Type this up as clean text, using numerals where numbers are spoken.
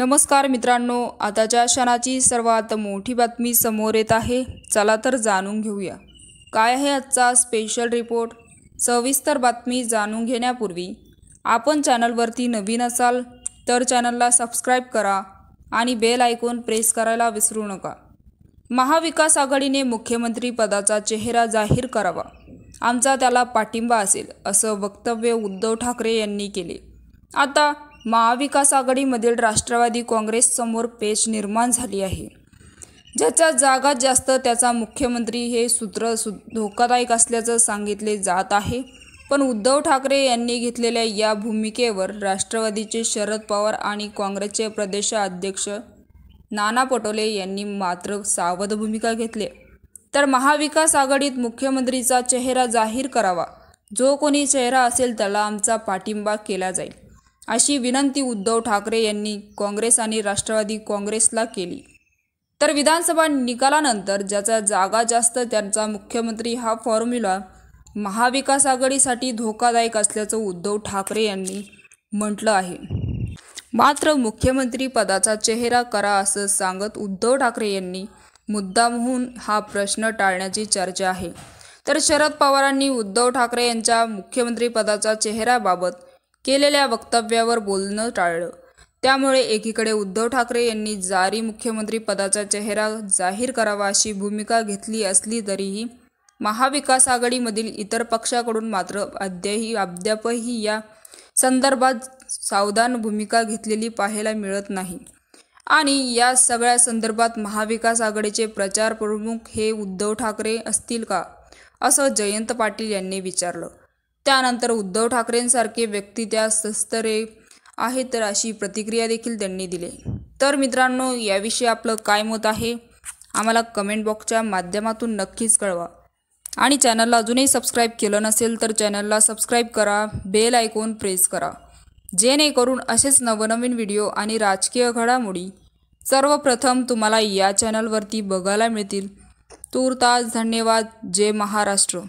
नमस्कार मित्रांनो, आताच्या क्षणाची सर्वात मोठी बातमी समोर येत आहे। चला तर जाणून घेऊया काय आहे आजचा स्पेशल रिपोर्ट। सविस्तर बातमी जाणून घेण्यापूर्वी आपण चॅनलवरती नवीन असाल तर चॅनलला सबस्क्राइब करा आणि बेल आयकॉन प्रेस करायला विसरू नका। महाविकास आघाडीने मुख्यमंत्री पदाचा चेहरा जाहीर करावा, आमचा त्याला पाठिंबा असेल असं वक्तव्य उद्धव ठाकरे यांनी केले। आता महाविकास आघाडीमधील राष्ट्रवादी काँग्रेस समोर पेच निर्माण झाली आहे। ज्याच्या जागा जास्त त्याचा मुख्यमंत्री हे सूत्र धोकादायक असल्याचं सांगितले जात आहे। पण उद्धव ठाकरे यांनी घेतलेल्या या भूमिकेवर राष्ट्रवादीचे शरद पवार आणि काँग्रेसचे प्रदेशाध्यक्ष नाना पटोले यांनी मात्र सावध भूमिका घेतली। तर महाविकास आघाडीत मुख्यमंत्रीचा चेहरा जाहीर करावा, जो कोणी चेहरा असेल त्याला आमचा पाठिंबा केला जाईल, अशी विनंती उद्धव ठाकरे यांनी काँग्रेस आणि राष्ट्रवादी काँग्रेसला केली। तर विधानसभा निकालानंतर ज्याचा जागा जास्त त्यांचा मुख्यमंत्री हा फॉर्म्युला महाविकास आघाडीसाठी धोकादायक असल्याचं उद्धव ठाकरे यांनी म्हटलं आहे। मात्र मुख्यमंत्री पदाचा चेहरा करा असं सांगत उद्धव ठाकरे यांनी मुद्दामहून हा प्रश्न टाळण्याची चर्चा आहे। तर शरद पवारांनी उद्धव ठाकरे यांच्या मुख्यमंत्री पदाचा चेहऱ्याबाबत केलेल्या वक्तव्यावर बोलणं टाळलं। त्यामुळे एकीकडे उद्धव ठाकरे यांनी जारी मुख्यमंत्री पदाचा चेहरा जाहीर करावा अशी भूमिका घेतली असली तरीही महाविकास आघाडीमधील इतर पक्षाकडून मात्र अद्यापही या संदर्भात सावधान भूमिका घेतलेली पाहायला मिळत नाही। आणि या सगळ्या संदर्भात महाविकास आघाडीचे प्रचार प्रमुख हे उद्धव ठाकरे असतील का, असं जयंत पाटील यांनी विचारलं। त्यानंतर उद्धव ठाकरेंसारखे व्यक्ती त्या सस्तरे आहेत तर अशी प्रतिक्रिया देखील त्यांनी दिली। तर मित्रांनो, याविषयी आपलं काय मत आहे आम्हाला कमेंट बॉक्सच्या माध्यमातून नक्कीच कळवा। आणि चॅनलला अजूनही सबस्क्राईब केलं नसेल तर चॅनलला सबस्क्राईब करा, बेल आयकॉन प्रेस करा, जेणेकरून असेच नवनवीन व्हिडिओ आणि राजकीय घडामोडी सर्वप्रथम तुम्हाला या चॅनलवरती बघायला मिळतील। तूर्तास धन्यवाद। जय महाराष्ट्र।